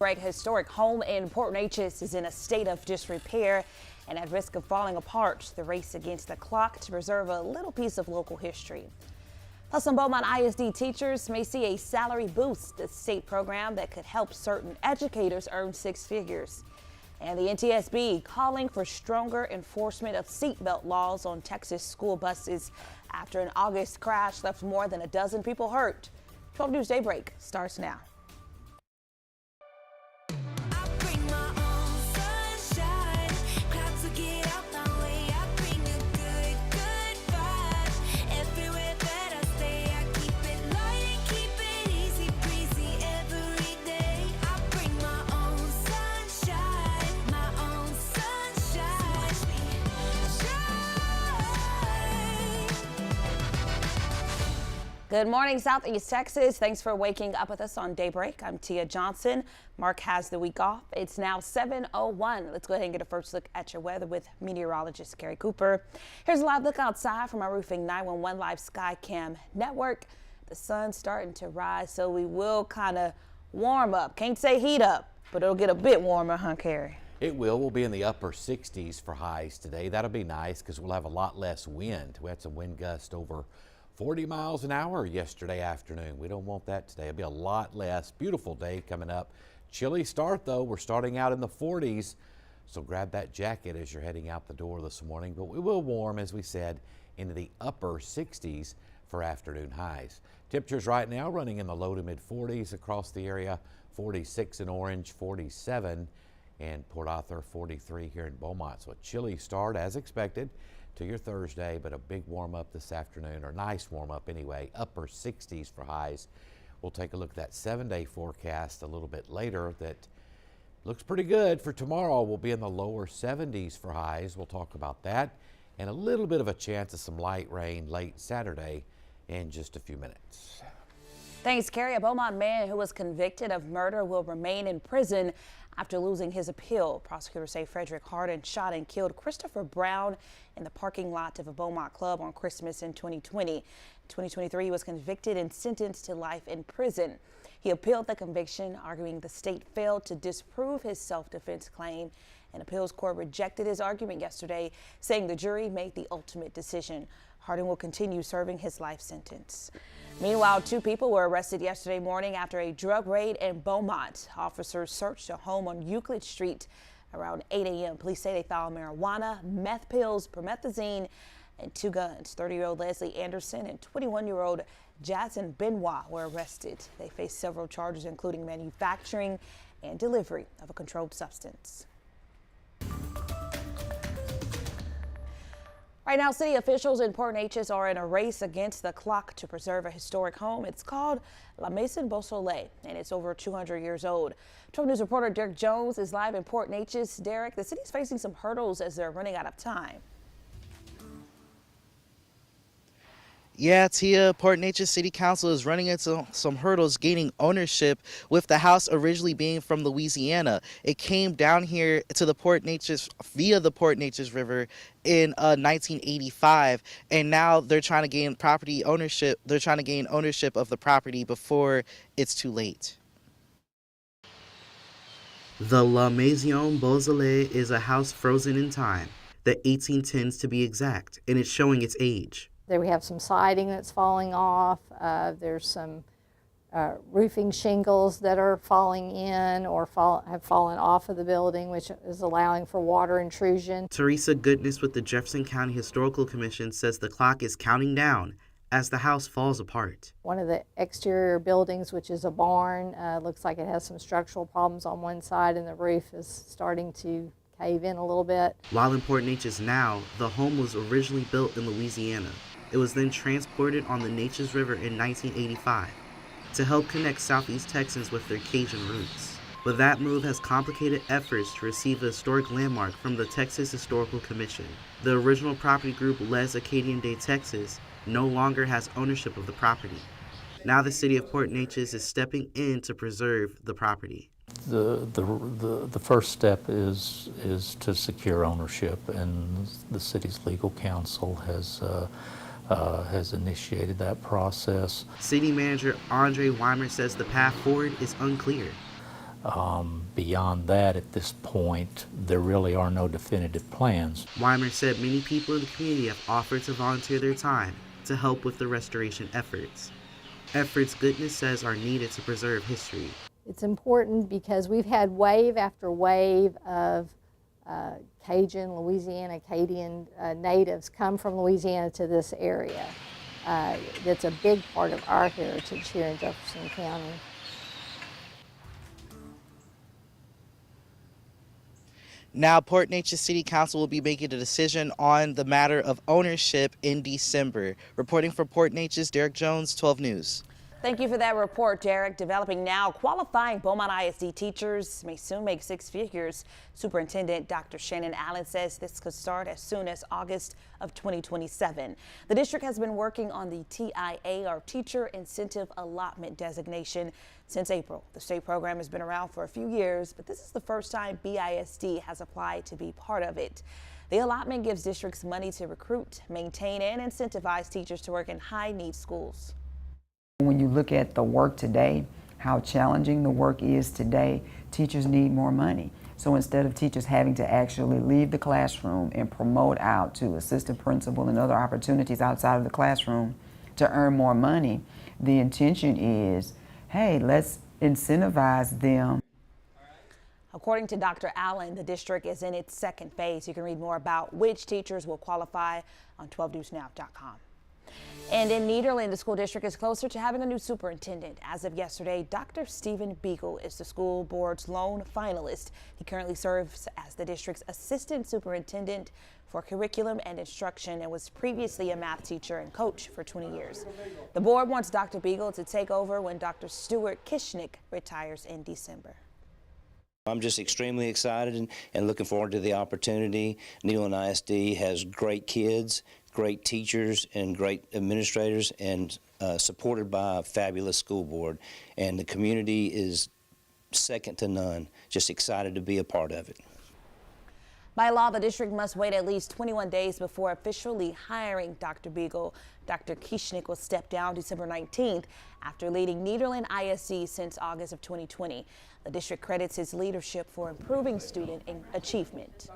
Daybreak historic home in Port Neches is in a state of disrepair and at risk of falling apart. The race against the clock to preserve a little piece of local history. Plus, some Beaumont ISD teachers may see a salary boost, a state program that could help certain educators earn six figures. And the NTSB calling for stronger enforcement of seatbelt laws on Texas school buses after an August crash left more than a dozen people hurt. 12 News Daybreak starts now. Good morning, Southeast Texas. Thanks for waking up with us on Daybreak. I'm Tia Johnson. Mark has the week off. It's now 7:01. Let's go ahead and get a first look at your weather with meteorologist Carrie Cooper. Here's a live look outside from our Roofing 911 Live Skycam network. The sun's starting to rise, so we will kind of warm up. Can't say heat up, but it'll get a bit warmer, huh, Carrie? It will. We'll be in the upper 60s for highs today. That'll be nice because we'll have a lot less wind. We had some wind gusts over 40 miles an hour yesterday afternoon. We don't want that today. It'll be a lot less. Beautiful day coming up. Chilly start though. We're starting out in the 40s. So grab that jacket as you're heading out the door this morning. But we will warm, as we said, into the upper 60s for afternoon highs. Temperatures right now running in the low to mid 40s across the area. 46 in Orange, 47 in Port Arthur, 43 here in Beaumont. So a chilly start as expected to your Thursday, but a big warm up this afternoon, or nice warm up anyway, upper 60s for highs. We'll take a look at that 7-day forecast a little bit later. That looks pretty good for tomorrow. We'll be in the lower 70s for highs. We'll talk about that and a little bit of a chance of some light rain late Saturday in just a few minutes. Thanks, Carrie. A Beaumont man who was convicted of murder will remain in prison after losing his appeal. Prosecutors say Frederick Hardin shot and killed Christopher Brown in the parking lot of a Beaumont club on Christmas in 2020. In 2023, he was convicted and sentenced to life in prison. He appealed the conviction, arguing the state failed to disprove his self-defense claim. An appeals court rejected his argument yesterday, saying the jury made the ultimate decision. Hardin will continue serving his life sentence. Meanwhile, two people were arrested yesterday morning after a drug raid in Beaumont. Officers searched a home on Euclid Street around 8 a.m. Police say they found marijuana, meth pills, promethazine, and two guns. 30-year-old Leslie Anderson and 21-year-old Jason Benoit were arrested. They face several charges, including manufacturing and delivery of a controlled substance. Right now, city officials in Port Neches are in a race against the clock to preserve a historic home. It's called La Maison Beausoleil, and it's over 200 years old. 12 News reporter Derek Jones is live in Port Neches. Derek, the city's facing some hurdles as they're running out of time. Yeah, Tia, Port Neches City Council is running into some hurdles gaining ownership, with the house originally being from Louisiana. It came down here to the Port Neches via the Port Neches River in 1985, and now they're trying to gain property ownership. They're trying to gain ownership of the property before it's too late. The La Maison Beausoleil is a house frozen in time, the 1810s to be exact, and it's showing its age. There we have some siding that's falling off. There's some roofing shingles that are falling in or have fallen off of the building, which is allowing for water intrusion. Teresa Goodness with the Jefferson County Historical Commission says the clock is counting down as the house falls apart. One of the exterior buildings, which is a barn, looks like it has some structural problems on one side, and the roof is starting to cave in a little bit. While in Port Neches now, the home was originally built in Louisiana. It was then transported on the Neches River in 1985 to help connect Southeast Texans with their Cajun roots. But that move has complicated efforts to receive the historic landmark from the Texas Historical Commission. The original property group Les Acadian Day Texas no longer has ownership of the property. Now the city of Port Neches is stepping in to preserve the property. The first step is to secure ownership, and the city's legal counsel has initiated that process. City Manager Andre Weimer says the path forward is unclear. Beyond that, at this point, there really are no definitive plans. Weimer said many people in the community have offered to volunteer their time to help with the restoration efforts. Efforts Goodness says are needed to preserve history. It's important because we've had wave after wave of Cajun, Louisiana, Acadian natives come from Louisiana to this area. That's a big part of our heritage here in Jefferson County. Now, Port Neches City Council will be making a decision on the matter of ownership in December. Reporting for Port Neches, Derek Jones, 12 News. Thank you for that report, Derek. Developing now, qualifying Beaumont ISD teachers may soon make six figures. Superintendent Dr. Shannon Allen says this could start as soon as August of 2027. The district has been working on the TIA, or Teacher Incentive Allotment designation, since April. The state program has been around for a few years, but this is the first time BISD has applied to be part of it. The allotment gives districts money to recruit, maintain, and incentivize teachers to work in high-need schools. When you look at the work today, how challenging the work is today, teachers need more money. So instead of teachers having to actually leave the classroom and promote out to assistant principal and other opportunities outside of the classroom to earn more money, the intention is, hey, let's incentivize them. According to Dr. Allen, the district is in its second phase. You can read more about which teachers will qualify on 12newsnow.com. And in Nederland, the school district is closer to having a new superintendent. As of yesterday, Dr. Stephen Beagle is the school board's lone finalist. He currently serves as the district's assistant superintendent for curriculum and instruction and was previously a math teacher and coach for 20 years. The board wants Dr. Beagle to take over when Dr. Stuart Kishnick retires in December. I'm just extremely excited and looking forward to the opportunity. Nederland ISD has great kids, great teachers, and great administrators, and supported by a fabulous school board. And the community is second to none. Just excited to be a part of it. By law, the district must wait at least 21 days before officially hiring Dr. Beagle. Dr. Kishnick will step down December 19th after leading Nederland ISD since August of 2020. The district credits his leadership for improving student achievement.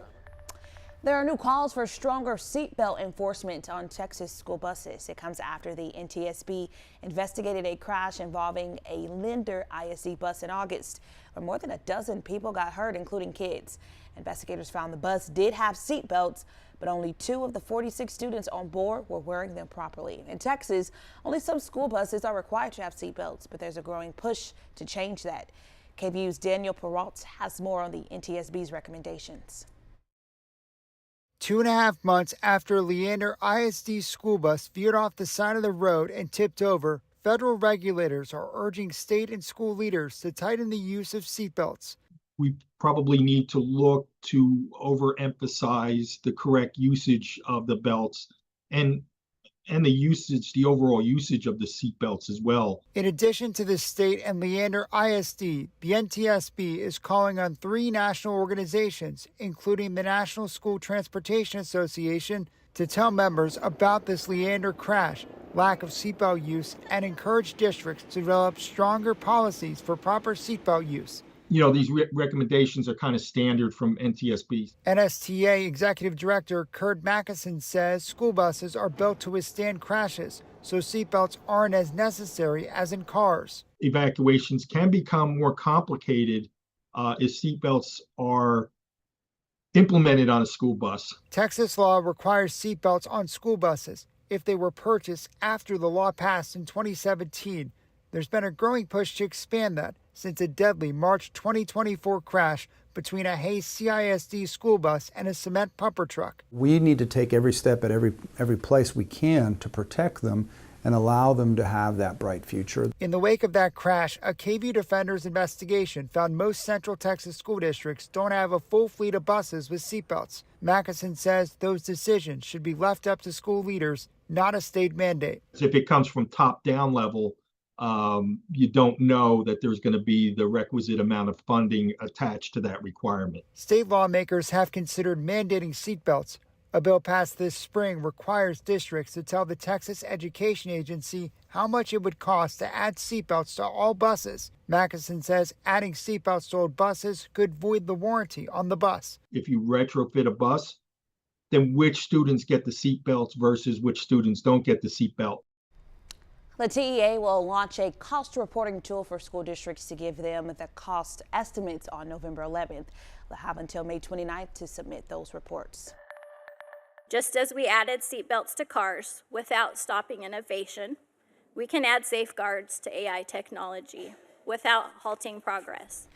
There are new calls for stronger seatbelt enforcement on Texas school buses. It comes after the NTSB investigated a crash involving a Linder ISD bus in August, where more than a dozen people got hurt, including kids. Investigators found the bus did have seatbelts, but only 2 of the 46 students on board were wearing them properly. In Texas, only some school buses are required to have seatbelts, but there's a growing push to change that. KVU's Daniel Peralt has more on the NTSB's recommendations. 2.5 months after a Leander ISD school bus veered off the side of the road and tipped over, federal regulators are urging state and school leaders to tighten the use of seatbelts. We probably need to look to overemphasize the correct usage of the belts and the overall usage of the seat belts as well. In addition to the state and Leander ISD, the NTSB is calling on 3 national organizations, including the National School Transportation Association, to tell members about this Leander crash, lack of seatbelt use, and encourage districts to develop stronger policies for proper seatbelt use. You know, these recommendations are kind of standard from NTSB. NSTA Executive Director Kurt Mackison says school buses are built to withstand crashes, so seatbelts aren't as necessary as in cars. Evacuations can become more complicated if seatbelts are implemented on a school bus. Texas law requires seatbelts on school buses if they were purchased after the law passed in 2017. There's been a growing push to expand that since a deadly March 2024 crash between a Hayes CISD school bus and a cement pumper truck. We need to take every step at every place we can to protect them and allow them to have that bright future. In the wake of that crash, a KVU Defenders investigation found most Central Texas school districts don't have a full fleet of buses with seatbelts. Mackison says those decisions should be left up to school leaders, not a state mandate. If it comes from top-down level, you don't know that there's going to be the requisite amount of funding attached to that requirement. State lawmakers have considered mandating seatbelts. A bill passed this spring requires districts to tell the Texas Education Agency how much it would cost to add seatbelts to all buses. Mackinson says adding seatbelts to old buses could void the warranty on the bus. If you retrofit a bus, then which students get the seatbelts versus which students don't get the seatbelt. The TEA will launch a cost reporting tool for school districts to give them the cost estimates on November 11th. They'll have until May 29th to submit those reports. Just as we added seatbelts to cars without stopping innovation, we can add safeguards to AI technology without halting progress.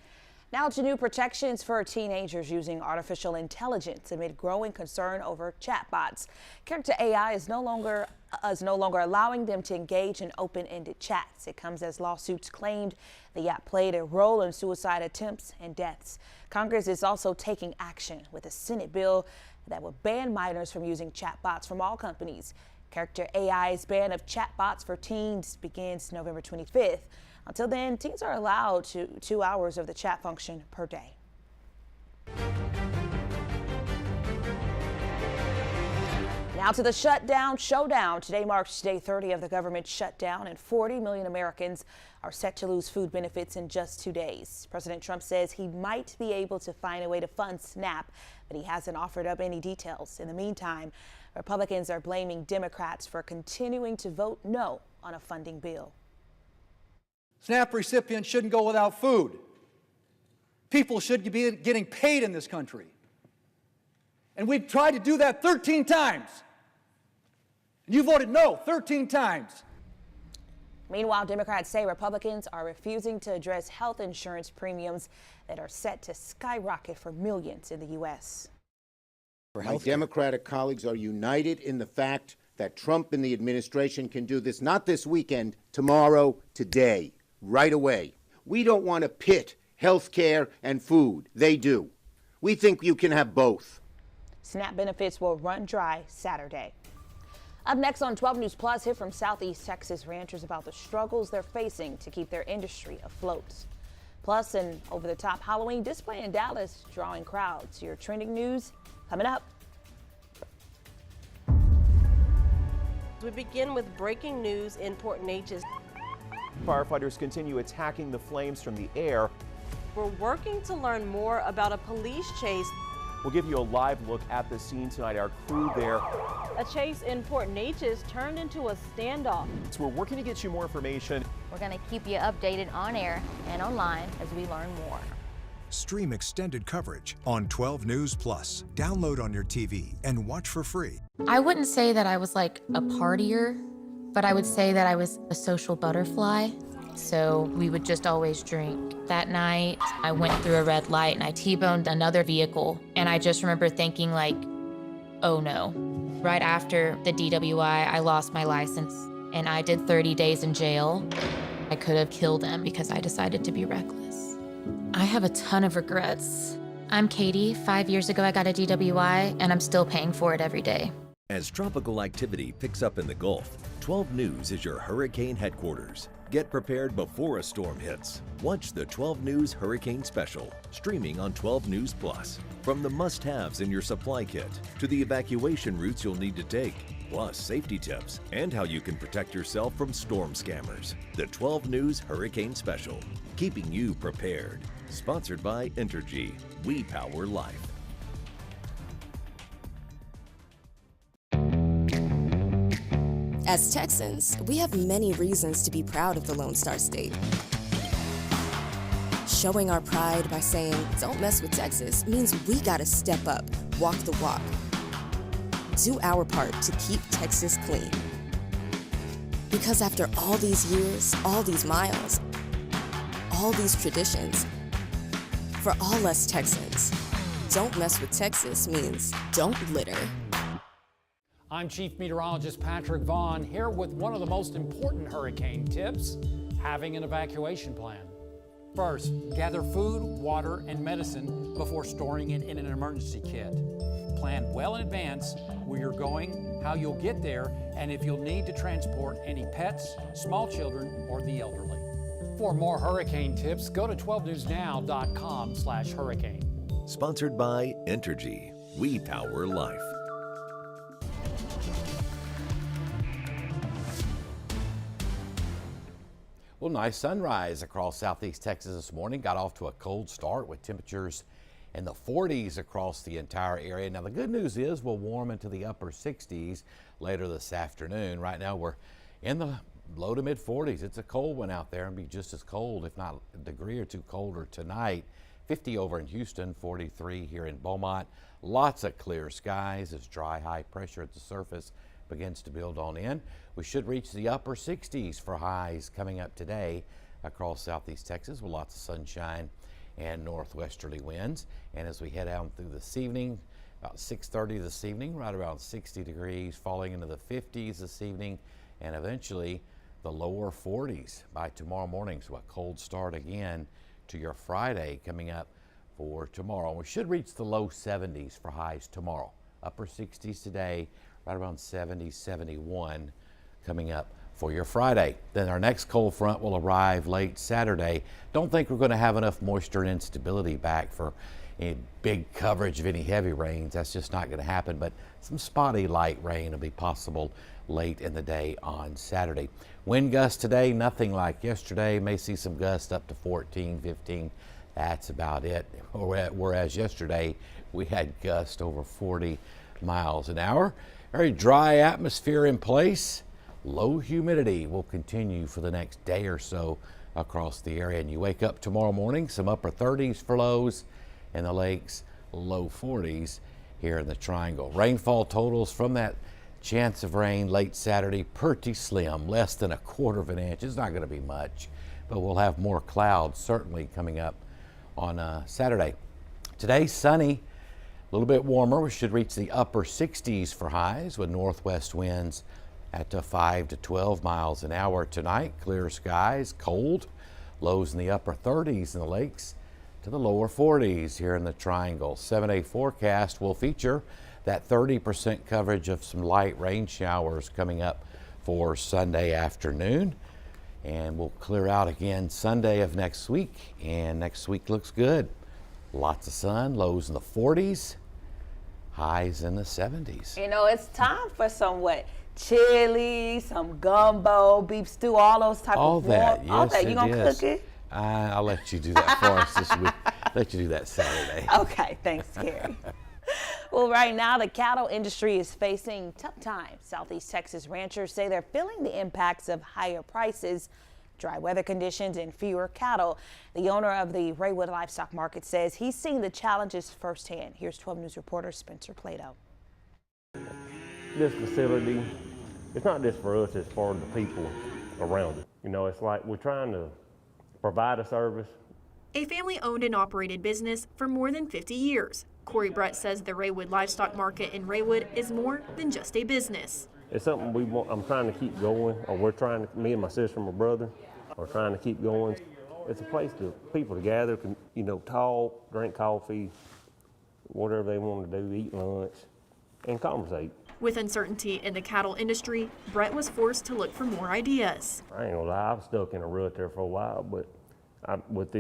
Now to new protections for teenagers using artificial intelligence amid growing concern over chatbots. Character AI is no longer allowing them to engage in open-ended chats. It comes as lawsuits claimed the app played a role in suicide attempts and deaths. Congress is also taking action with a Senate bill that would ban minors from using chatbots from all companies. Character AI's ban of chatbots for teens begins November 25th. Until then, teens are allowed 2 hours of the chat function per day. Now to the shutdown showdown. Today marks day 30 of the government shutdown, and 40 million Americans are set to lose food benefits in just 2 days. President Trump says he might be able to find a way to fund SNAP, but he hasn't offered up any details. In the meantime, Republicans are blaming Democrats for continuing to vote no on a funding bill. SNAP recipients shouldn't go without food. People should be getting paid in this country. And we've tried to do that 13 times. And you voted no 13 times. Meanwhile, Democrats say Republicans are refusing to address health insurance premiums that are set to skyrocket for millions in the U.S. My Democratic colleagues are united in the fact that Trump and the administration can do this, not this weekend, tomorrow, today, right away. We don't want to pit health care and food. They do. We think you can have both. SNAP benefits will run dry Saturday. Up next on 12 News Plus, hear from Southeast Texas ranchers about the struggles they're facing to keep their industry afloat. Plus, an over-the-top Halloween display in Dallas drawing crowds. Your trending news coming up. We begin with breaking news in Port Neches. Firefighters continue attacking the flames from the air. We're working to learn more about a police chase. We'll give you a live look at the scene tonight. Our crew there. A chase in Port Neches turned into a standoff. So we're working to get you more information. We're going to keep you updated on air and online as we learn more. Stream extended coverage on 12 News Plus. Download on your TV and watch for free. I wouldn't say that I was like a partier, but I would say that I was a social butterfly. So we would just always drink. That night, I went through a red light and I T-boned another vehicle. And I just remember thinking like, oh no. Right after the DWI, I lost my license and I did 30 days in jail. I could have killed him because I decided to be reckless. I have a ton of regrets. I'm Katie. 5 years ago, I got a DWI and I'm still paying for it every day. As tropical activity picks up in the Gulf, 12 News is your hurricane headquarters. Get prepared before a storm hits. Watch the 12 News Hurricane Special, streaming on 12 News Plus. From the must-haves in your supply kit to the evacuation routes you'll need to take, plus safety tips and how you can protect yourself from storm scammers. The 12 News Hurricane Special, keeping you prepared. Sponsored by Entergy. We power life. As Texans, we have many reasons to be proud of the Lone Star State. Showing our pride by saying, "Don't mess with Texas," means we gotta step up, walk the walk. Do our part to keep Texas clean. Because after all these years, all these miles, all these traditions, for all us Texans, "Don't mess with Texas" means don't litter. I'm Chief Meteorologist Patrick Vaughn here with one of the most important hurricane tips, having an evacuation plan. First, gather food, water, and medicine before storing it in an emergency kit. Plan well in advance where you're going, how you'll get there, and if you'll need to transport any pets, small children, or the elderly. For more hurricane tips, go to 12newsnow.com/hurricane. Sponsored by Entergy. We power life. Well, nice sunrise across southeast Texas this morning. Got off to a cold start with temperatures in the 40s across the entire area. Now, the good news is we'll warm into the upper 60s later this afternoon. Right now, we're in the low to mid 40s. It's a cold one out there and be just as cold, if not a degree or two colder tonight. 50 over in Houston, 43 here in Beaumont. Lots of clear skies as dry high pressure at the surface begins to build on in. We should reach the upper 60s for highs coming up today across southeast Texas with lots of sunshine and northwesterly winds. And as we head out through this evening, about 6:30 this evening, right around 60 degrees, falling into the 50s this evening, and eventually the lower 40s by tomorrow morning. So a cold start again to your Friday coming up for tomorrow. We should reach the low 70s for highs tomorrow. Upper 60s today, right around 70, 71 coming up for your Friday. Then our next cold front will arrive late Saturday. Don't think we're going to have enough moisture and instability back for any big coverage of any heavy rains. That's just not going to happen, but some spotty light rain will be possible late in the day on Saturday. Wind gusts today, nothing like yesterday. May see some gusts up to 14, 15. That's about it. Whereas yesterday we had gusts over 40 miles an hour. Very dry atmosphere in place. Low humidity will continue for the next day or so across the area. And you wake up tomorrow morning, some upper 30s for lows in the lakes, low 40s here in the Triangle. Rainfall totals from that chance of rain late Saturday, pretty slim, less than 1/4 of an inch. It's not going to be much, but we'll have more clouds certainly coming up on Saturday. Today, sunny, a little bit warmer. We should reach the upper 60s for highs with northwest winds at 5 to 12 miles an hour tonight. Clear skies, cold, lows in the upper 30s in the lakes to the lower 40s here in the Triangle. 7-day forecast will feature that 30% coverage of some light rain showers coming up for Sunday afternoon. And we'll clear out again Sunday of next week. And next week looks good. Lots of sun, lows in the 40s, highs in the 70s. You know, it's time for some chili, some gumbo, beef stew, all those type all of that, yes, all that. You gonna is. cook it? I'll let you do that for us this week. Let you do that Saturday. Okay, thanks, Carrie. Well, right now the cattle industry is facing tough times. Southeast Texas ranchers say they're feeling the impacts of higher prices, dry weather conditions, and fewer cattle. The owner of the Raywood Livestock Market says he's seen the challenges firsthand. Here's 12 News reporter Spencer Plato. This facility, it's not just for us, it's for the people around it. You know, it's like we're trying to provide a service. A family-owned and operated business for more than 50 years. Corey Brett says the Raywood Livestock Market in Raywood is more than just a business. It's something we want. I'm trying to keep going, or we're trying to, me and my sister and my brother are trying to keep going. It's a place for people to gather, can, you know, talk, drink coffee, whatever they want to do, eat lunch, and conversate. With uncertainty in the cattle industry, Brett was forced to look for more ideas. I ain't gonna lie, I was stuck in a rut there for a while, but with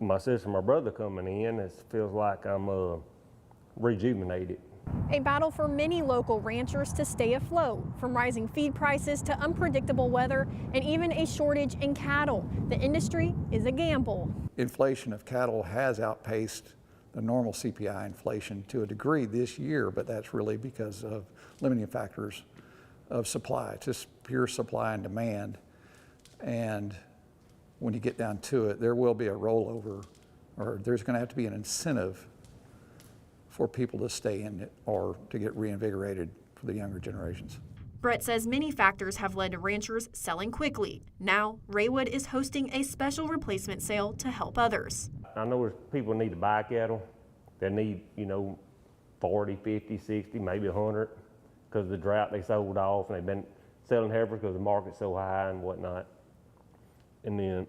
my sister and my brother coming in, it feels like I'm rejuvenated. A battle for many local ranchers to stay afloat, from rising feed prices to unpredictable weather and even a shortage in cattle. The industry is a gamble. Inflation of cattle has outpaced the normal CPI inflation to a degree this year, but that's really because of limiting factors of supply, just pure supply and demand. And when you get down to it, there will be a rollover, or there's going to have to be an incentive for people to stay in it or to get reinvigorated for the younger generations. Brett says many factors have led to ranchers selling quickly. Now, Raywood is hosting a special replacement sale to help others. I know there's people need to buy cattle. They need, you know, 40, 50, 60, maybe 100, because of the drought they sold off, and they've been selling heifers because the market's so high and whatnot. And then,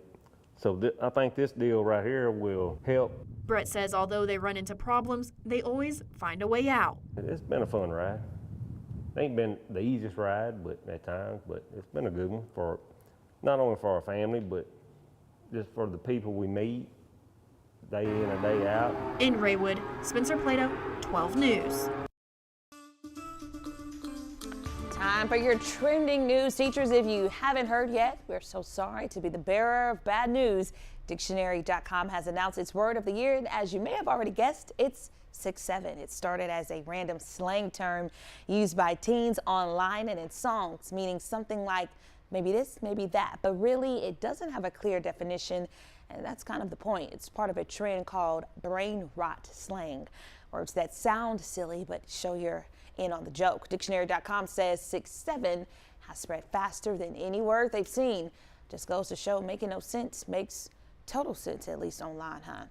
so I think this deal right here will help. Brett says although they run into problems, they always find a way out. It's been a fun ride. It ain't been the easiest ride, but at times, but it's been a good one for not only for our family, but just for the people we meet day in and day out. In Raywood, Spencer Plato, 12 News. Time Time for your trending news. Teachers, if you haven't heard yet, we're so sorry to be the bearer of bad news. Dictionary.com has announced its word of the year, and as you may have already guessed, it's 6'7". It started as a random slang term used by teens online and in songs, meaning something like maybe this, maybe that. But really, it doesn't have a clear definition, and that's kind of the point. It's part of a trend called brain rot slang, words that sound silly but show you're in on the joke. Dictionary.com says 6'7" has spread faster than any word they've seen. Just goes to show making no sense makes total sense, at least online, huh?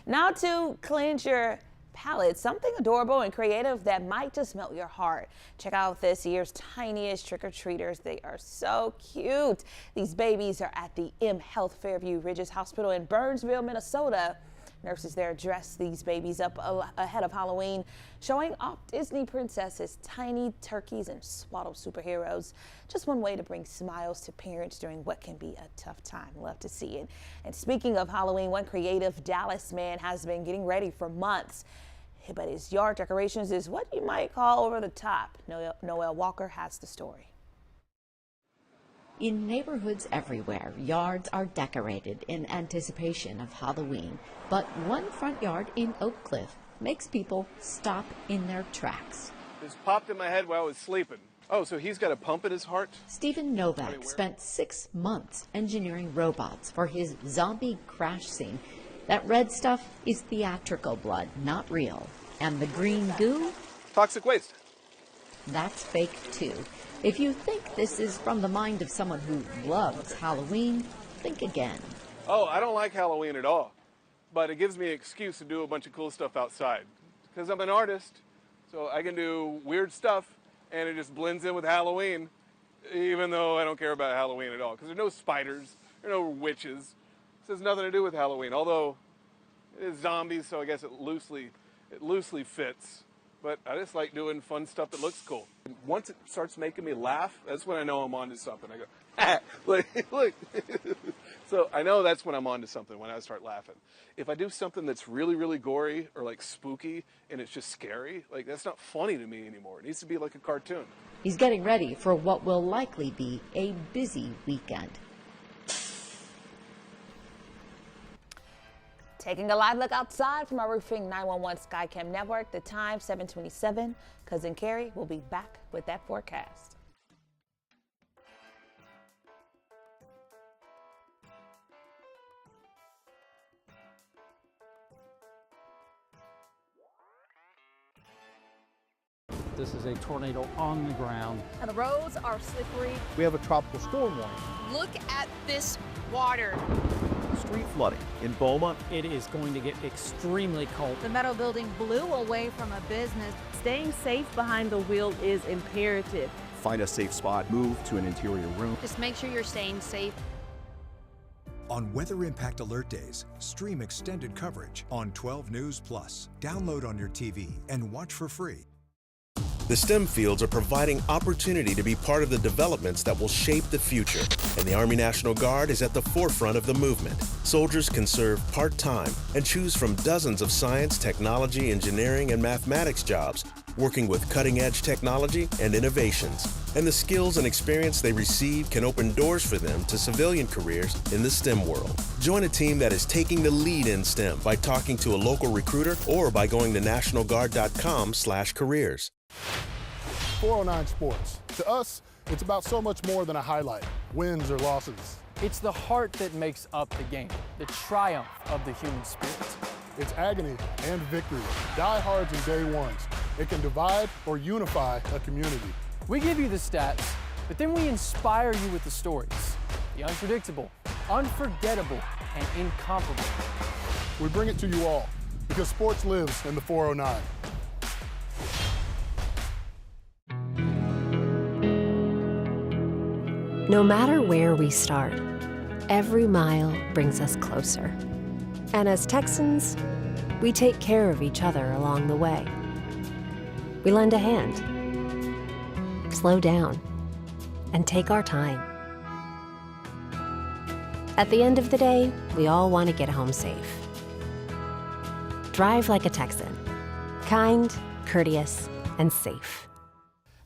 Now to cleanse your palate, something adorable and creative that might just melt your heart. Check out this year's tiniest trick-or-treaters. They are so cute. These babies are at the M Health Fairview Ridges Hospital in Burnsville, Minnesota. Nurses there dress these babies up ahead of Halloween, showing off Disney princesses, tiny turkeys, and swaddle superheroes. Just one way to bring smiles to parents during what can be a tough time. Love to see it. And speaking of Halloween, one creative Dallas man has been getting ready for months. But his yard decorations is what you might call over the top. Noel Walker has the story. In neighborhoods everywhere, yards are decorated in anticipation of Halloween. But one front yard in Oak Cliff makes people stop in their tracks. This popped in my head while I was sleeping. Oh, so he's got a pump in his heart? Stephen Novak spent 6 months engineering robots for his zombie crash scene. That red stuff is theatrical blood, not real. And the green goo? Toxic waste. That's fake too. If you think this is from the mind of someone who loves Halloween, think again. Oh, I don't like Halloween at all, but it gives me an excuse to do a bunch of cool stuff outside. Because I'm an artist, so I can do weird stuff, and it just blends in with Halloween, even though I don't care about Halloween at all. Because there are no spiders, there are no witches. This has nothing to do with Halloween, although it is zombies, so I guess it loosely fits. But I just like doing fun stuff that looks cool. Once it starts making me laugh, that's when I know I'm onto something. I go, ah, look. So I know that's when I'm onto something, when I start laughing. If I do something that's really, really gory or like spooky and it's just scary, like that's not funny to me anymore. It needs to be like a cartoon. He's getting ready for what will likely be a busy weekend. Taking a live look outside from our Roofing 911 Skycam network, the time 7:27. Cousin Carrie will be back with that forecast. This is a tornado on the ground. And the roads are slippery. We have a tropical storm warning. Look at this water. Street flooding in Beaumont. It is going to get extremely cold. The metal building blew away from a business. Staying safe behind the wheel is imperative. Find a safe spot, move to an interior room. Just make sure you're staying safe. On weather impact alert days, stream extended coverage on 12 News Plus. Download on your TV and watch for free. The STEM fields are providing opportunity to be part of the developments that will shape the future, and the Army National Guard is at the forefront of the movement. Soldiers can serve part-time and choose from dozens of science, technology, engineering, and mathematics jobs, working with cutting-edge technology and innovations. And the skills and experience they receive can open doors for them to civilian careers in the STEM world. Join a team that is taking the lead in STEM by talking to a local recruiter or by going to nationalguard.com/careers. 409 Sports. To us, it's about so much more than a highlight, wins or losses. It's the heart that makes up the game, the triumph of the human spirit. It's agony and victory, diehards and day ones. It can divide or unify a community. We give you the stats, but then we inspire you with the stories. The unpredictable, unforgettable, and incomparable. We bring it to you all because sports lives in the 409. No matter where we start, every mile brings us closer. And as Texans, we take care of each other along the way. We lend a hand, slow down, and take our time. At the end of the day, we all want to get home safe. Drive like a Texan. Kind, courteous, and safe.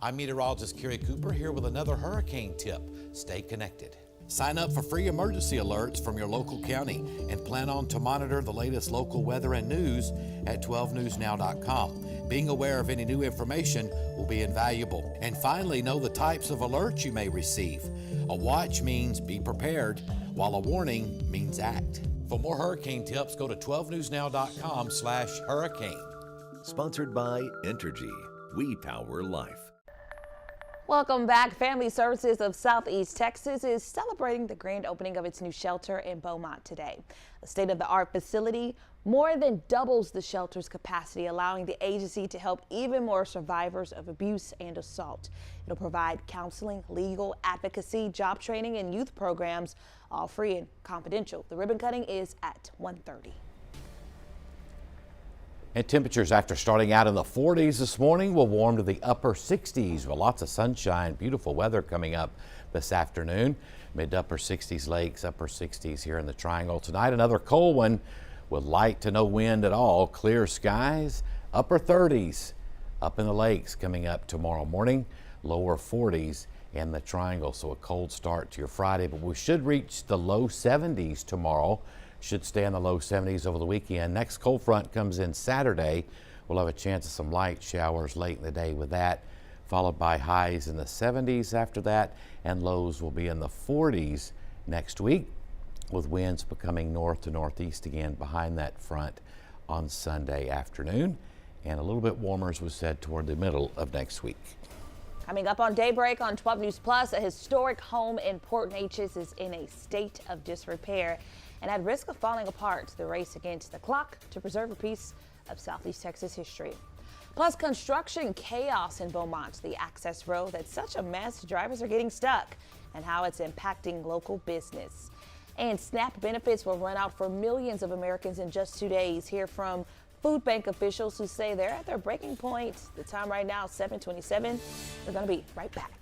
I'm meteorologist Kerry Cooper here with another hurricane tip. Stay connected. Sign up for free emergency alerts from your local county and plan on to monitor the latest local weather and news at 12newsnow.com. Being aware of any new information will be invaluable. And finally, know the types of alerts you may receive. A watch means be prepared, while a warning means act. For more hurricane tips, go to 12newsnow.com/hurricane. Sponsored by Entergy. We power life. Welcome back. Family Services of Southeast Texas is celebrating the grand opening of its new shelter in Beaumont today. The state-of-the-art facility more than doubles the shelter's capacity, allowing the agency to help even more survivors of abuse and assault. It'll provide counseling, legal advocacy, job training, and youth programs, all free and confidential. The ribbon cutting is at 1:30. And temperatures after starting out in the 40s this morning will warm to the upper 60s with lots of sunshine, beautiful weather coming up this afternoon. Mid to upper 60s lakes, upper 60s here in the Triangle. Tonight, another cold one with light to no wind at all. Clear skies, upper 30s up in the lakes coming up tomorrow morning. Lower 40s in the Triangle. So a cold start to your Friday, but we should reach the low 70s tomorrow. Should stay in the low 70s over the weekend. Next cold front comes in Saturday. We'll have a chance of some light showers late in the day with that, followed by highs in the 70s after that, and lows will be in the 40s next week, with winds becoming north to northeast again behind that front on Sunday afternoon, and a little bit warmer, as was said, toward the middle of next week. Coming up on Daybreak on 12 News Plus, a historic home in Port Neches is in a state of disrepair and at risk of falling apart. The race against the clock to preserve a piece of Southeast Texas history. Plus, construction chaos in Beaumont, the access road that's such a mess, drivers are getting stuck, and how it's impacting local business. And SNAP benefits will run out for millions of Americans in just 2 days. Hear from food bank officials who say they're at their breaking point. The time right now, 7:27. We're going to be right back.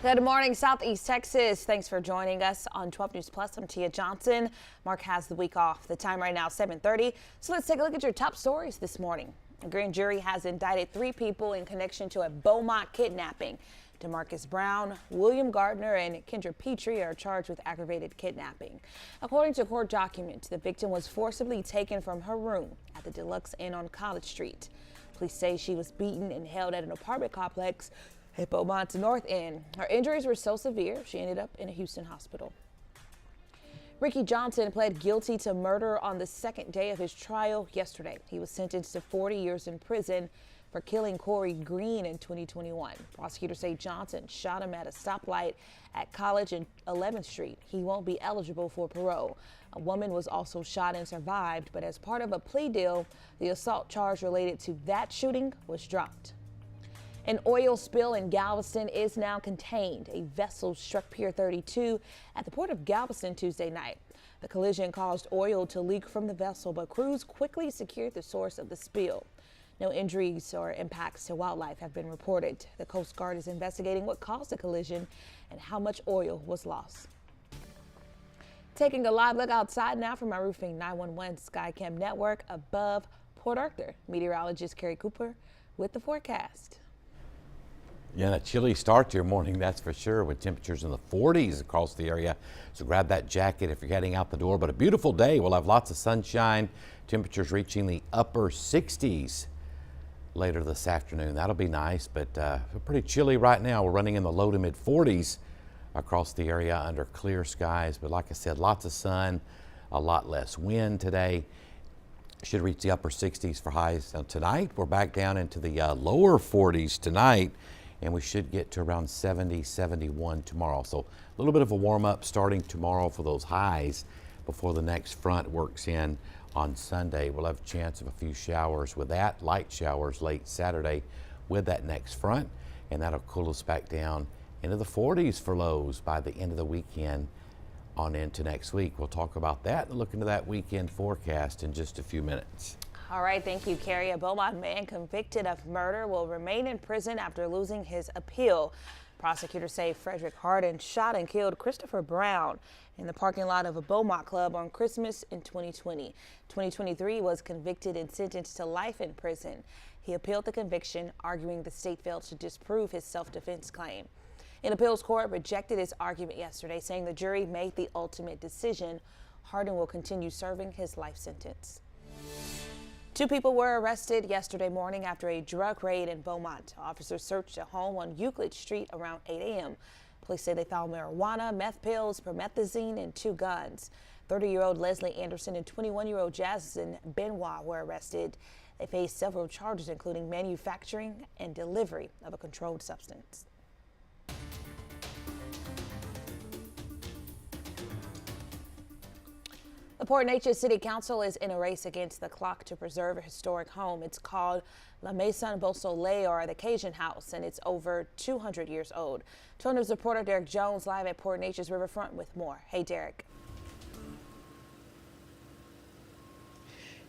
Good morning, Southeast Texas. Thanks for joining us on 12 News Plus. I'm Tia Johnson. Mark has the week off. The time right now, 7:30. So let's take a look at your top stories this morning. A grand jury has indicted 3 people in connection to a Beaumont kidnapping. DeMarcus Brown, William Gardner, and Kendra Petrie are charged with aggravated kidnapping. According to court documents, the victim was forcibly taken from her room at the Deluxe Inn on College Street. Police say she was beaten and held at an apartment complex at Beaumont's North End. Her injuries were so severe, she ended up in a Houston hospital. Ricky Johnson pled guilty to murder on the second day of his trial yesterday. He was sentenced to 40 years in prison for killing Corey Green in 2021. Prosecutors say Johnson shot him at a stoplight at College and 11th Street. He won't be eligible for parole. A woman was also shot and survived, but as part of a plea deal, the assault charge related to that shooting was dropped. An oil spill in Galveston is now contained. A vessel struck Pier 32 at the port of Galveston Tuesday night. The collision caused oil to leak from the vessel, but crews quickly secured the source of the spill. No injuries or impacts to wildlife have been reported. The Coast Guard is investigating what caused the collision and how much oil was lost. Taking a live look outside now from our Roofing 911 Skycam network above Port Arthur. Meteorologist Carrie Cooper with the forecast. Yeah, and a chilly start to your morning, that's for sure, with temperatures in the 40s across the area. So grab that jacket if you're heading out the door. But a beautiful day. We'll have lots of sunshine. Temperatures reaching the upper 60s later this afternoon. That'll be nice, but pretty chilly right now. We're running in the low to mid 40s across the area under clear skies. But like I said, lots of sun, a lot less wind today. Should reach the upper 60s for highs. Now tonight, we're back down into the lower 40s tonight, and we should get to around 70, 71 tomorrow. So a little bit of a warm up starting tomorrow for those highs before the next front works in on Sunday. We'll have a chance of a few showers with that, light showers late Saturday with that next front, and that'll cool us back down into the 40s for lows by the end of the weekend on into next week. We'll talk about that and look into that weekend forecast in just a few minutes. All right, thank you, Carrie. A Beaumont man convicted of murder will remain in prison after losing his appeal. Prosecutors say Frederick Hardin shot and killed Christopher Brown in the parking lot of a Beaumont club on Christmas in 2020. 2023 was convicted and sentenced to life in prison. He appealed the conviction, arguing the state failed to disprove his self-defense claim. An appeals court rejected his argument yesterday, saying the jury made the ultimate decision. Hardin will continue serving his life sentence. 2 people were arrested yesterday morning after a drug raid in Beaumont. Officers searched a home on Euclid Street around 8 a.m. Police say they found marijuana, meth pills, promethazine, and 2 guns. 30-year-old Leslie Anderson and 21-year-old Jason Benoit were arrested. They face several charges, including manufacturing and delivery of a controlled substance. The Port Neches City Council is in a race against the clock to preserve a historic home. It's called La Maison Beausoleil, or the Cajun House, and it's over 200 years old. 12 News reporter Derek Jones live at Port Neches Riverfront with more. Hey, Derek.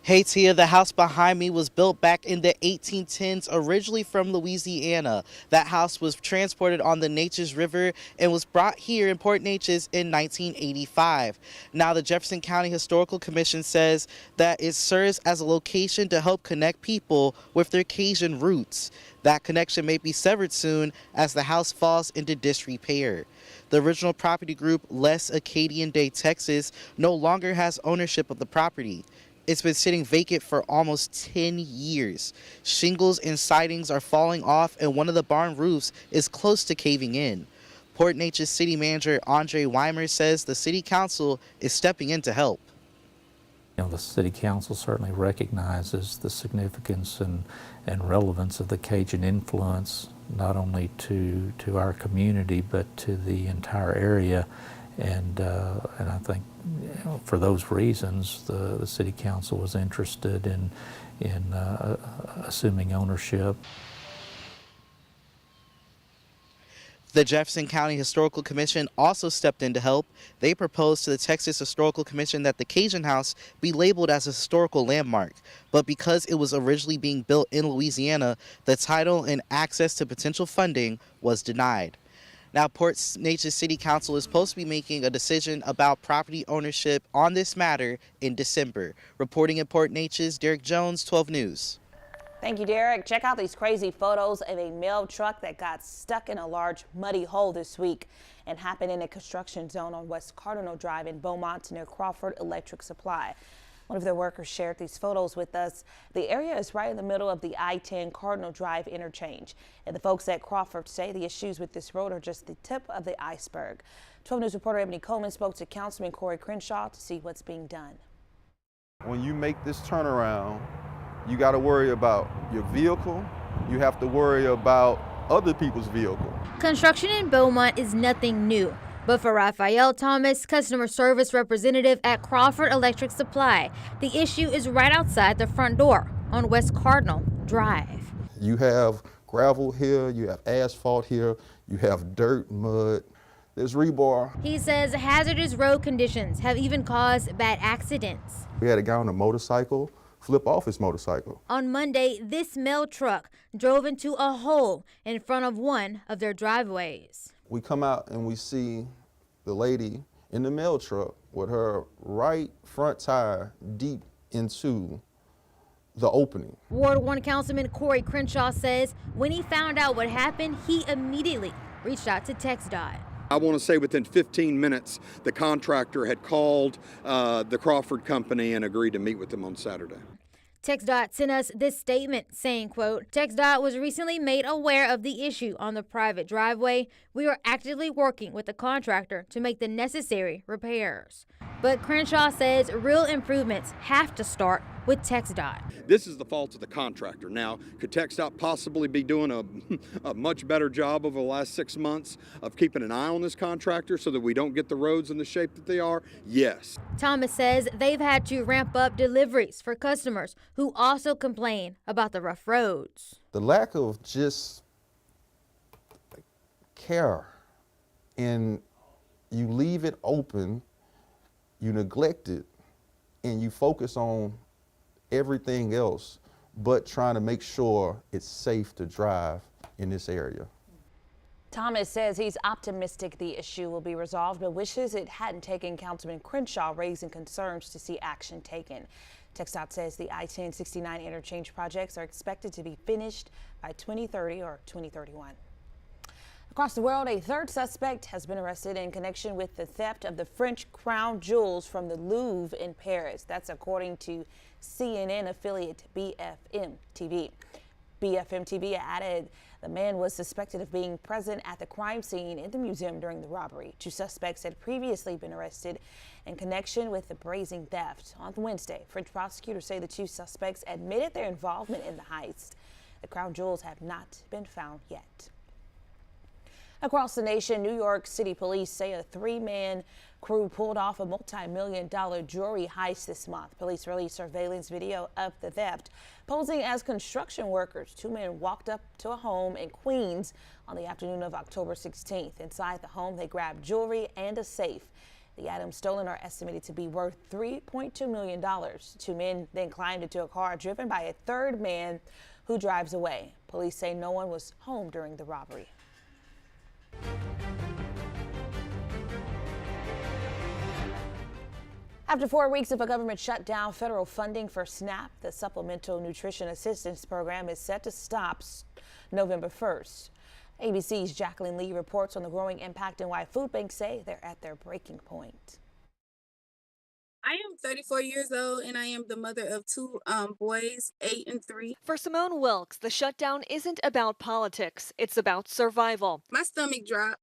Hey Tia, the house behind me was built back in the 1810s, originally from Louisiana. That house was transported on the Neches River and was brought here in Port Neches in 1985. Now the Jefferson County Historical Commission says that it serves as a location to help connect people with their Cajun roots. That connection may be severed soon as the house falls into disrepair. The original property group, Les Acadian Day Texas, no longer has ownership of the property. It's been sitting vacant for almost 10 years. Shingles and sidings are falling off, and one of the barn roofs is close to caving in. Port Neches City Manager Andre Weimer says the City Council is stepping in to help. The City Council certainly recognizes the significance and relevance of the Cajun influence, not only to our community, but to the entire area. And I think for those reasons, the City Council was interested in assuming ownership. The Jefferson County Historical Commission also stepped in to help. They proposed to the Texas Historical Commission that the Cajun House be labeled as a historical landmark. But because it was originally being built in Louisiana, the title and access to potential funding was denied. Now, Port Neches City Council is supposed to be making a decision about property ownership on this matter in December. Reporting in Port Neches, Derek Jones, 12 News. Thank you, Derek. Check out these crazy photos of a mail truck that got stuck in a large muddy hole this week and happened in a construction zone on West Cardinal Drive in Beaumont near Crawford Electric Supply. One of their workers shared these photos with us. The area is right in the middle of the I-10 Cardinal Drive interchange. And the folks at Crawford say the issues with this road are just the tip of the iceberg. 12 News reporter Ebony Coleman spoke to Councilman Corey Crenshaw to see what's being done. When you make this turnaround, you got to worry about your vehicle. You have to worry about other people's vehicle. Construction in Beaumont is nothing new. But for Raphael Thomas, customer service representative at Crawford Electric Supply, the issue is right outside the front door on West Cardinal Drive. You have gravel here, you have asphalt here, you have dirt, mud, there's rebar. He says hazardous road conditions have even caused bad accidents. We had a guy on a motorcycle flip off his motorcycle. On Monday, this mail truck drove into a hole in front of one of their driveways. We come out and we see the lady in the mail truck with her right front tire deep into the opening. Ward 1 Councilman Corey Crenshaw says when he found out what happened, he immediately reached out to TxDOT. I want to say within 15 minutes, the contractor had called the Crawford company and agreed to meet with them on Saturday. TxDOT sent us this statement saying, quote, TxDOT was recently made aware of the issue on the private driveway. We are actively working with the contractor to make the necessary repairs. But Crenshaw says real improvements have to start with TxDOT. This is the fault of the contractor. Now, could TxDOT possibly be doing a much better job over the last 6 months of keeping an eye on this contractor so that we don't get the roads in the shape that they are? Yes. Thomas says they've had to ramp up deliveries for customers who also complain about the rough roads. The lack of just care, and you leave it open, you neglect it, and you focus on everything else but trying to make sure it's safe to drive in this area. Thomas says he's optimistic the issue will be resolved, but wishes it hadn't taken Councilman Crenshaw raising concerns to see action taken. TxDOT says the I-10-69 interchange projects are expected to be finished by 2030 or 2031. Across the world, a third suspect has been arrested in connection with the theft of the French crown jewels from the Louvre in Paris. That's according to CNN affiliate BFM TV. BFM TV added the man was suspected of being present at the crime scene in the museum during the robbery. 2 suspects had previously been arrested in connection with the brazen theft. On Wednesday, French prosecutors say the 2 suspects admitted their involvement in the heist. The crown jewels have not been found yet. Across the nation, New York City police say a 3-man crew pulled off a multi-million-dollar jewelry heist this month. Police released surveillance video of the theft. Posing as construction workers, 2 men walked up to a home in Queens on the afternoon of October 16th. Inside the home, they grabbed jewelry and a safe. The items stolen are estimated to be worth $3.2 million. 2 men then climbed into a car driven by a 3rd man who drives away. Police say no one was home during the robbery. After 4 weeks of a government shutdown, federal funding for SNAP, the Supplemental Nutrition Assistance Program, is set to stop November 1st. ABC's Jacqueline Lee reports on the growing impact and why food banks say they're at their breaking point. I am 34 years old and I am the mother of 2 boys, 8 and 3. For Simone Wilkes, the shutdown isn't about politics, it's about survival. My stomach dropped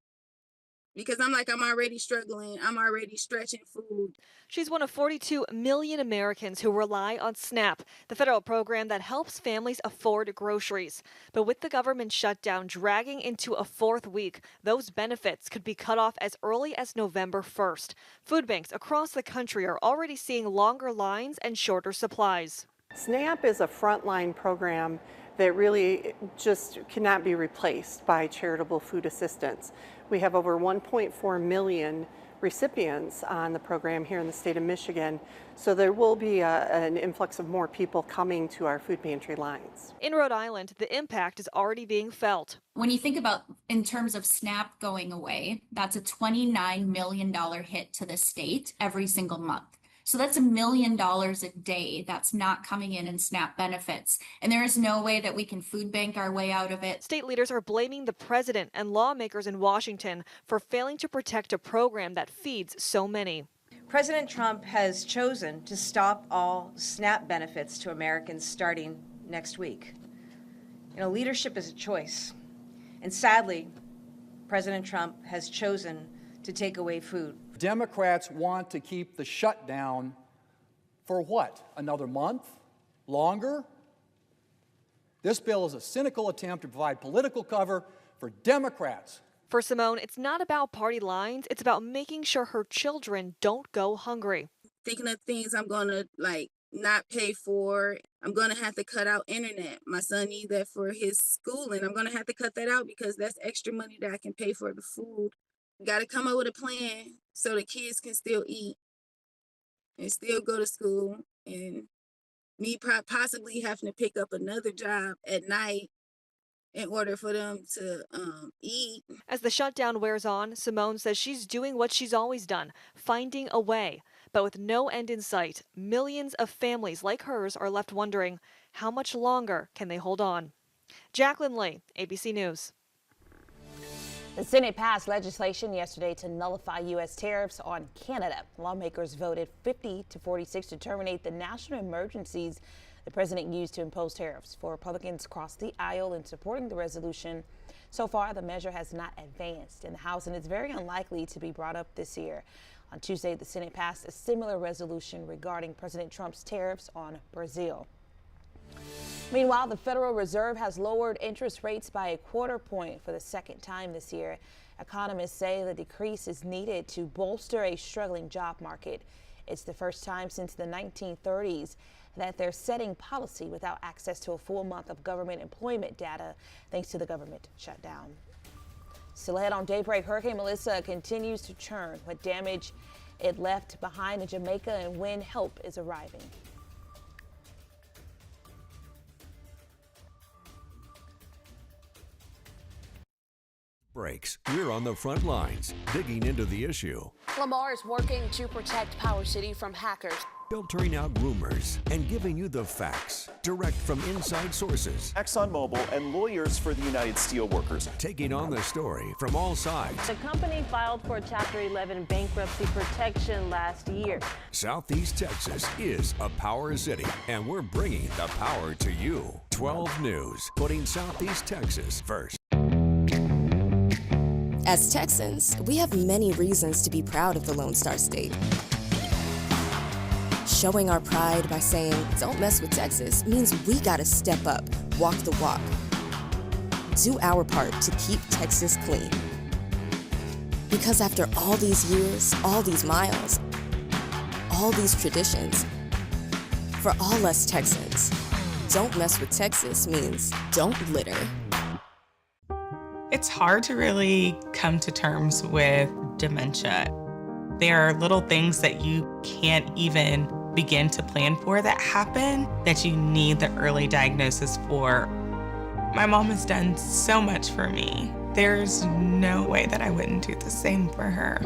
because I'm already struggling. I'm already stretching food. She's one of 42 million Americans who rely on SNAP, the federal program that helps families afford groceries. But with the government shutdown dragging into a 4th week, those benefits could be cut off as early as November 1st. Food banks across the country are already seeing longer lines and shorter supplies. SNAP is a frontline program that really just cannot be replaced by charitable food assistance. We have over 1.4 million recipients on the program here in the state of Michigan. So there will be an influx of more people coming to our food pantry lines. In Rhode Island, the impact is already being felt. When you think about in terms of SNAP going away, that's a $29 million hit to the state every single month. So that's $1 million a day that's not coming in SNAP benefits. And there is no way that we can food bank our way out of it. State leaders are blaming the president and lawmakers in Washington for failing to protect a program that feeds so many. President Trump has chosen to stop all SNAP benefits to Americans starting next week. You know, leadership is a choice. And sadly, President Trump has chosen to take away food. Democrats want to keep the shutdown for what? Another month? Longer? This bill is a cynical attempt to provide political cover for Democrats. For Simone, it's not about party lines. It's about making sure her children don't go hungry. Thinking of things I'm going to not pay for. I'm going to have to cut out internet. My son needs that for his schooling. I'm going to have to cut that out because that's extra money that I can pay for the food. Got to come up with a plan so the kids can still eat and still go to school, and me possibly having to pick up another job at night in order for them to eat. As the shutdown wears on, Simone says she's doing what she's always done, finding a way. But with no end in sight, millions of families like hers are left wondering, how much longer can they hold on? Jacqueline Lee, ABC News. The Senate passed legislation yesterday to nullify U.S. tariffs on Canada. Lawmakers voted 50 to 46 to terminate the national emergencies the president used to impose tariffs. For Republicans across the aisle in supporting the resolution, so far the measure has not advanced in the House and it's very unlikely to be brought up this year. On Tuesday, the Senate passed a similar resolution regarding President Trump's tariffs on Brazil. Meanwhile, the Federal Reserve has lowered interest rates by 1/4 point for the second time this year. Economists say the decrease is needed to bolster a struggling job market. It's the first time since the 1930s that they're setting policy without access to a full month of government employment data, thanks to the government shutdown. Still ahead on Daybreak, Hurricane Melissa continues to churn what damage it left behind in Jamaica and when help is arriving. Breaks. We're on the front lines, digging into the issue, Lamar is working to protect Power City from hackers, filtering out rumors, and giving you the facts direct from inside sources. ExxonMobil and lawyers for the United Steelworkers Taking on the story from all sides. The company filed for Chapter 11 bankruptcy protection last year. Southeast Texas is a power city, and we're bringing the power to you. 12 News, putting Southeast Texas first. As Texans, we have many reasons to be proud of the Lone Star State. Showing our pride by saying, "Don't mess with Texas," means we gotta step up, walk the walk. Do our part to keep Texas clean. Because after all these years, all these miles, all these traditions, for all us Texans, "Don't mess with Texas" means don't litter. It's hard to really come to terms with dementia. There are little things that you can't even begin to plan for that happen that you need the early diagnosis for. My mom has done so much for me. There's no way that I wouldn't do the same for her.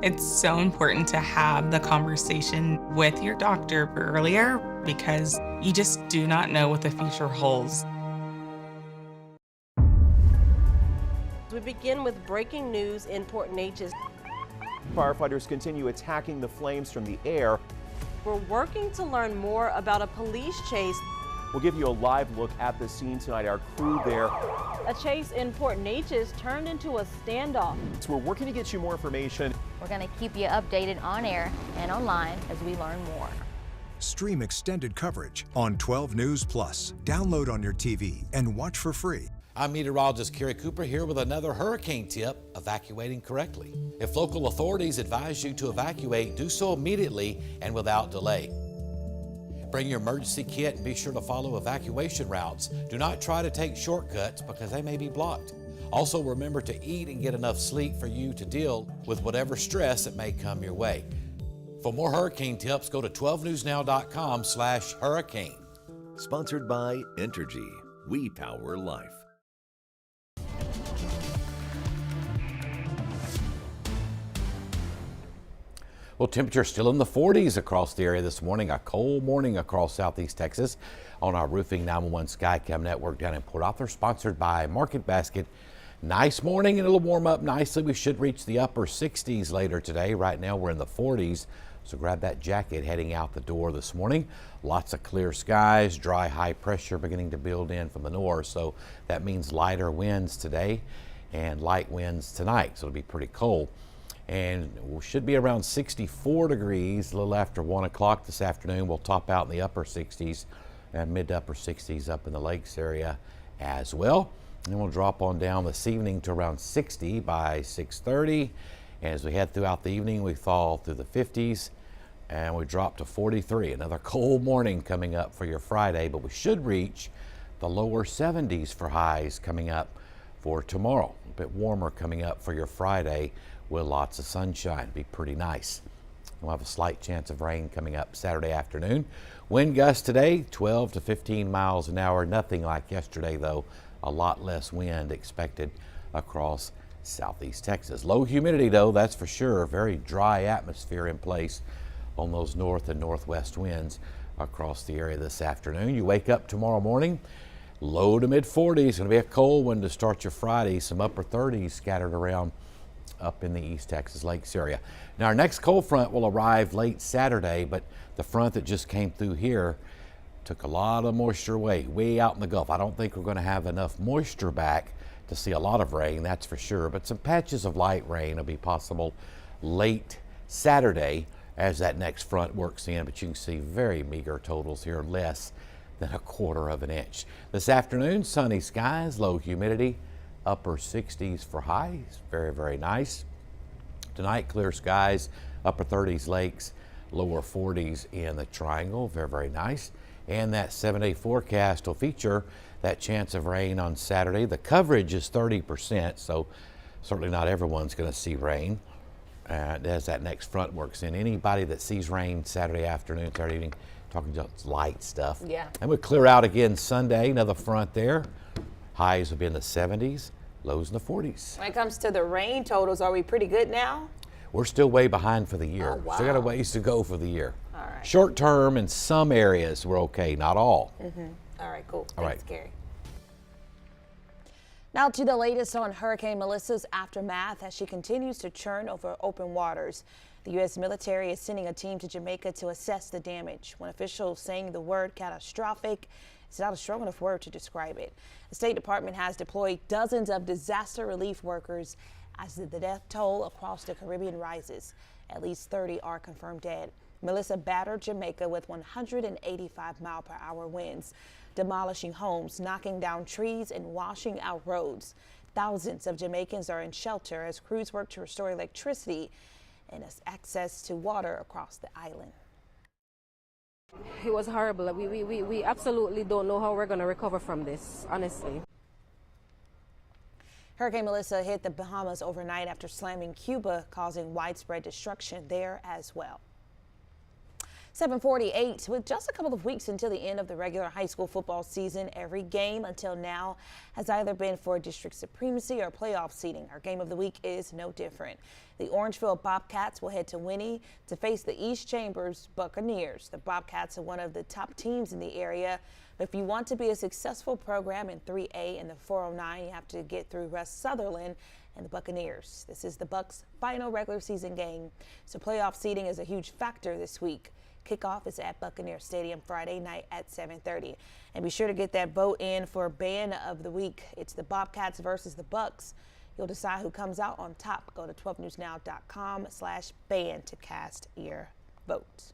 It's so important to have the conversation with your doctor earlier because you just do not know what the future holds. We begin with breaking news in Port Neches. Firefighters continue attacking the flames from the air. We're working to learn more about a police chase. We'll give you a live look at the scene tonight. Our crew there. A chase in Port Neches turned into a standoff. So we're working to get you more information. We're going to keep you updated on air and online as we learn more. Stream extended coverage on 12 News Plus. Download on your TV and watch for free. I'm meteorologist Kerry Cooper here with another hurricane tip, evacuating correctly. If local authorities advise you to evacuate, do so immediately and without delay. Bring your emergency kit and be sure to follow evacuation routes. Do not try to take shortcuts because they may be blocked. Also, remember to eat and get enough sleep for you to deal with whatever stress that may come your way. For more hurricane tips, go to 12newsnow.com/hurricane. Sponsored by Entergy. We power life. Well, temperatures still in the 40s across the area this morning. A cold morning across southeast Texas on our Roofing 911 Skycam network down in Port Arthur, sponsored by Market Basket. Nice morning and it'll warm up nicely. We should reach the upper 60s later today. Right now we're in the 40s, so grab that jacket heading out the door this morning. Lots of clear skies, dry high pressure beginning to build in from the north, so that means lighter winds today and light winds tonight, so it'll be pretty cold. And we should be around 64 degrees a little after 1 o'clock this afternoon. We'll top out in the upper 60s and mid to upper 60s up in the lakes area as well. And then we'll drop on down this evening to around 60 by 6:30. And as we head throughout the evening, we fall through the 50s and we drop to 43. Another cold morning coming up for your Friday, but we should reach the lower 70s for highs coming up for tomorrow. A bit warmer coming up for your Friday with lots of sunshine. Be pretty nice. We'll have a slight chance of rain coming up Saturday afternoon. Wind gusts today 12 to 15 miles an hour. Nothing like yesterday though. A lot less wind expected across southeast Texas. Low humidity though, that's for sure. Very dry atmosphere in place on those north and northwest winds across the area this afternoon. You wake up tomorrow morning, low to mid 40s. Going to be a cold one to start your Friday. Some upper 30s scattered around up in the East Texas Lakes area. Now our next cold front will arrive late Saturday, but the front that just came through here took a lot of moisture away, way out in the Gulf. I don't think we're going to have enough moisture back to see a lot of rain, that's for sure, but some patches of light rain will be possible late Saturday as that next front works in, but you can see very meager totals here, less than a quarter of an inch. This afternoon, sunny skies, low humidity, upper 60s for highs. Very, very nice. Tonight, clear skies, upper 30s lakes, lower 40s in the Triangle. Very, very nice. And that 7-day forecast will feature that chance of rain on Saturday. The coverage is 30%, so certainly not everyone's going to see rain. As that next front works in, anybody that sees rain Saturday afternoon, Saturday evening, talking just light stuff. Yeah. And we'll clear out again Sunday, another front there. Highs will be in the 70s, lows in the 40s. When it comes to the rain totals, are we pretty good now? We're still way behind for the year. Oh, wow. Still got a ways to go for the year. All right. Short term in some areas we're okay, not all. All right, cool. All Thanks, right. Gary. Now to the latest on Hurricane Melissa's aftermath as she continues to churn over open waters. The U.S. military is sending a team to Jamaica to assess the damage. When officials saying the word catastrophic, it's not a strong enough word to describe it. The State Department has deployed dozens of disaster relief workers as the death toll across the Caribbean rises. At least 30 are confirmed dead. Melissa battered Jamaica with 185-mile-per-hour winds, demolishing homes, knocking down trees, and washing out roads. Thousands of Jamaicans are in shelter as crews work to restore electricity and access to water across the island. It was horrible. We absolutely don't know how we're going to recover from this, honestly. Hurricane Melissa hit the Bahamas overnight after slamming Cuba, causing widespread destruction there as well. 7:48, with just a couple of weeks until the end of the regular high school football season, every game until now has either been for district supremacy or playoff seeding. Our game of the week is no different. The Orangeville Bobcats will head to Winnie to face the East Chambers Buccaneers. The Bobcats are one of the top teams in the area, but if you want to be a successful program in 3A and the 409, you have to get through Russ Sutherland and the Buccaneers. This is the Bucs' final regular season game, so playoff seeding is a huge factor this week. Kickoff is at Buccaneer Stadium Friday night at 7:30. And be sure to get that vote in for Band of the Week. It's the Bobcats versus the Bucs. You'll decide who comes out on top. Go to 12newsnow.com/band to cast your vote.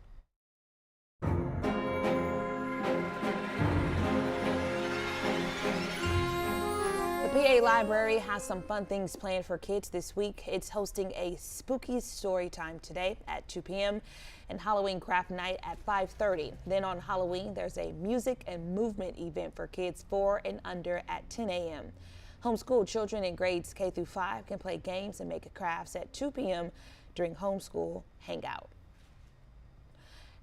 The PA Library has some fun things planned for kids this week. It's hosting a spooky story time today at 2 p.m. and Halloween craft night at 5:30. Then on Halloween, there's a music and movement event for kids 4 and under at 10 a.m. Homeschool children in grades K through 5 can play games and make crafts at 2 p.m. during homeschool hangout.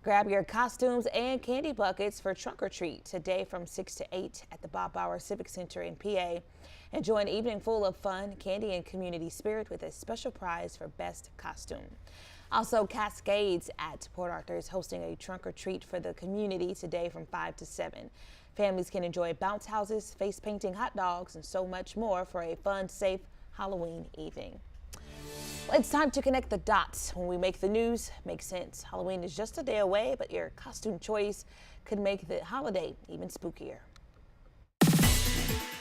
Grab your costumes and candy buckets for trunk or treat today from 6 to 8 at the Bob Bauer Civic Center in PA. Enjoy an evening full of fun, candy, and community spirit with a special prize for best costume. Also, Cascades at Port Arthur is hosting a trunk or treat for the community today from 5 to 7. Families can enjoy bounce houses, face painting, hot dogs, and so much more for a fun, safe Halloween evening. Well, it's time to connect the dots. When we make the news make sense. Halloween is just a day away, but your costume choice could make the holiday even spookier.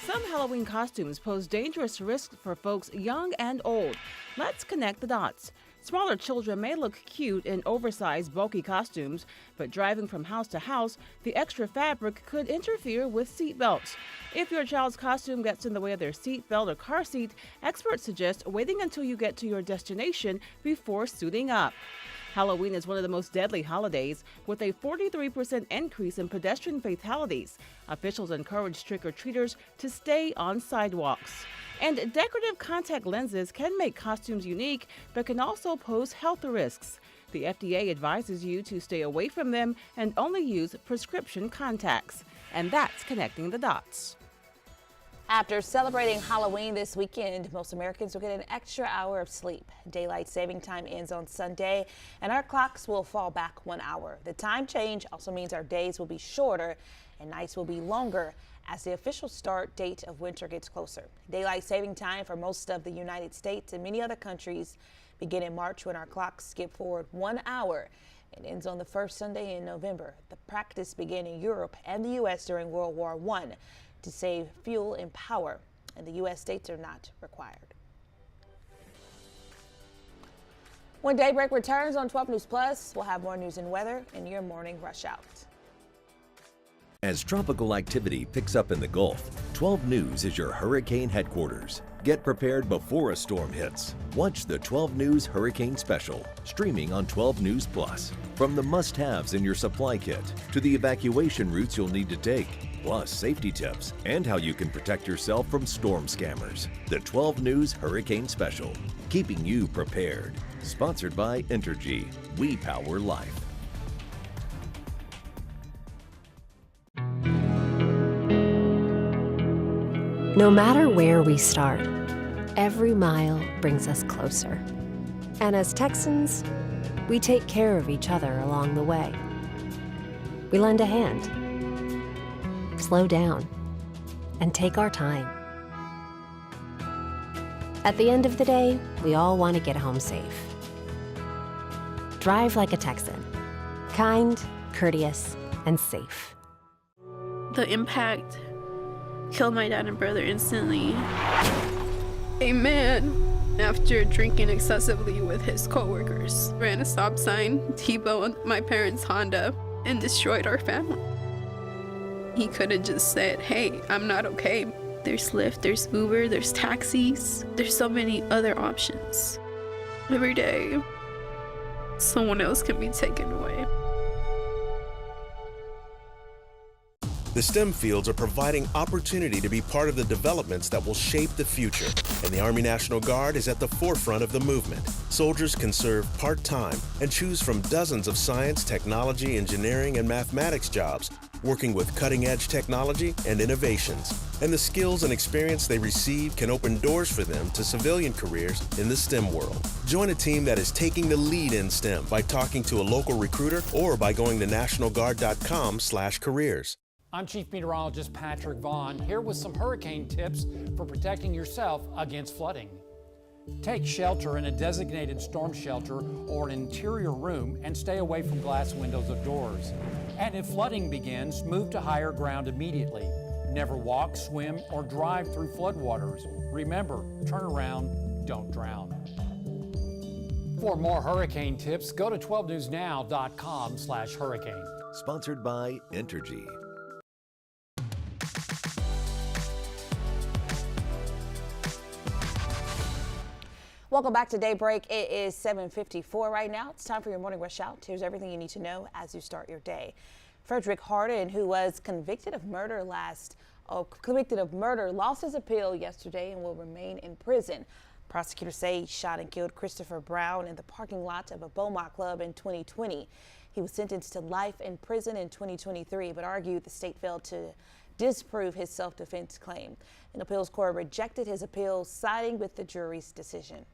Some Halloween costumes pose dangerous risks for folks young and old. Let's connect the dots. Smaller children may look cute in oversized, bulky costumes, but driving from house to house, the extra fabric could interfere with seat belts. If your child's costume gets in the way of their seat belt or car seat, experts suggest waiting until you get to your destination before suiting up. Halloween is one of the most deadly holidays, with a 43% increase in pedestrian fatalities. Officials encourage trick-or-treaters to stay on sidewalks. And decorative contact lenses can make costumes unique, but can also pose health risks. The FDA advises you to stay away from them and only use prescription contacts. And that's connecting the dots. After celebrating Halloween this weekend, most Americans will get an extra hour of sleep. Daylight saving time ends on Sunday, and our clocks will fall back 1 hour. The time change also means our days will be shorter and nights will be longer as the official start date of winter gets closer. Daylight saving time for most of the United States and many other countries begin in March, when our clocks skip forward 1 hour. It ends on the first Sunday in November. The practice began in Europe and the U.S. during World War I. to save fuel and power, and the U.S. states are not required. When Daybreak returns on 12 News Plus, we'll have more news and weather in your morning rush out. As tropical activity picks up in the Gulf, 12 News is your hurricane headquarters. Get prepared before a storm hits. Watch the 12 News Hurricane Special, streaming on 12 News Plus. From the must-haves in your supply kit to the evacuation routes you'll need to take, plus safety tips and how you can protect yourself from storm scammers. The 12 News Hurricane Special, keeping you prepared. Sponsored by Entergy. We power life. No matter where we start, every mile brings us closer. And as Texans, we take care of each other along the way. We lend a hand, slow down, and take our time. At the end of the day, we all want to get home safe. Drive like a Texan. Kind, courteous, and safe. The impact killed my dad and brother instantly. A man, after drinking excessively with his coworkers, ran a stop sign, T-boned my parents' Honda, and destroyed our family. He could have just said, hey, I'm not okay. There's Lyft, there's Uber, there's taxis. There's so many other options. Every day, someone else can be taken away. The STEM fields are providing opportunity to be part of the developments that will shape the future, and the Army National Guard is at the forefront of the movement. Soldiers can serve part-time and choose from dozens of science, technology, engineering, and mathematics jobs, working with cutting-edge technology and innovations. And the skills and experience they receive can open doors for them to civilian careers in the STEM world. Join a team that is taking the lead in STEM by talking to a local recruiter or by going to nationalguard.com/careers. I'm Chief Meteorologist Patrick Vaughn, here with some hurricane tips for protecting yourself against flooding. Take shelter in a designated storm shelter or an interior room and stay away from glass windows of doors. And if flooding begins, move to higher ground immediately. Never walk, swim, or drive through floodwaters. Remember, turn around, don't drown. For more hurricane tips, go to 12newsnow.com/hurricane. Sponsored by Entergy. Welcome back to Daybreak. It is 7:54 right now. It's time for your morning rush out. Here's everything you need to know as you start your day. Frederick Hardin, who was convicted of murder, lost his appeal yesterday and will remain in prison. Prosecutors say he shot and killed Christopher Brown in the parking lot of a Beaumont club in 2020. He was sentenced to life in prison in 2023, but argued the state failed to disprove his self-defense claim. An appeals court rejected his appeal, siding with the jury's decision.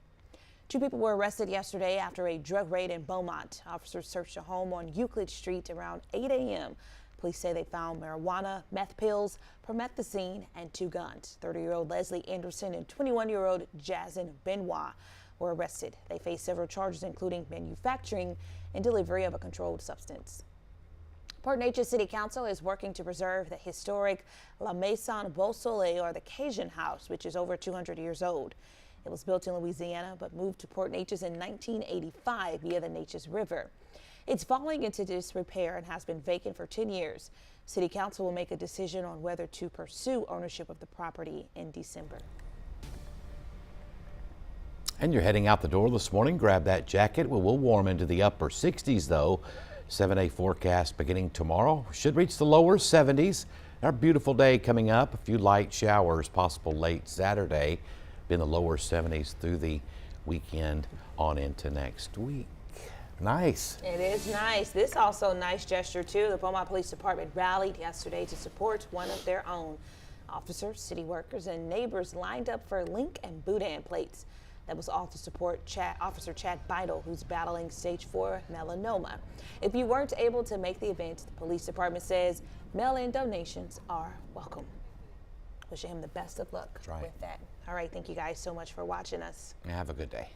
2 people were arrested yesterday after a drug raid in Beaumont. Officers searched a home on Euclid Street around 8 a.m. Police say they found marijuana, meth pills, promethazine, and 2 guns. 30-year-old Leslie Anderson and 21-year-old Jason Benoit were arrested. They face several charges, including manufacturing and delivery of a controlled substance. Port Neches City Council is working to preserve the historic La Maison Beau Soleil, or the Cajun House, which is over 200 years old. It was built in Louisiana but moved to Port Neches in 1985 via the Neches River. It's falling into disrepair and has been vacant for 10 years. City Council will make a decision on whether to pursue ownership of the property in December. And you're heading out the door this morning. Grab that jacket. We will warm into the upper 60s, though. 7-day forecast beginning tomorrow. Should reach the lower 70s. Our beautiful day coming up. A few light showers possible late Saturday. Be in the lower 70s through the weekend on into next week. Nice. It is nice. This also a nice gesture too. The Beaumont Police Department rallied yesterday to support one of their own. Officers, city workers, and neighbors lined up for Link and Boudin plates. That was all to support Officer Chad Beidel, who's battling stage 4 melanoma. If you weren't able to make the event, the police department says mail-in donations are welcome. Wishing him the best of luck with that. All right, thank you guys so much for watching us. Have a good day.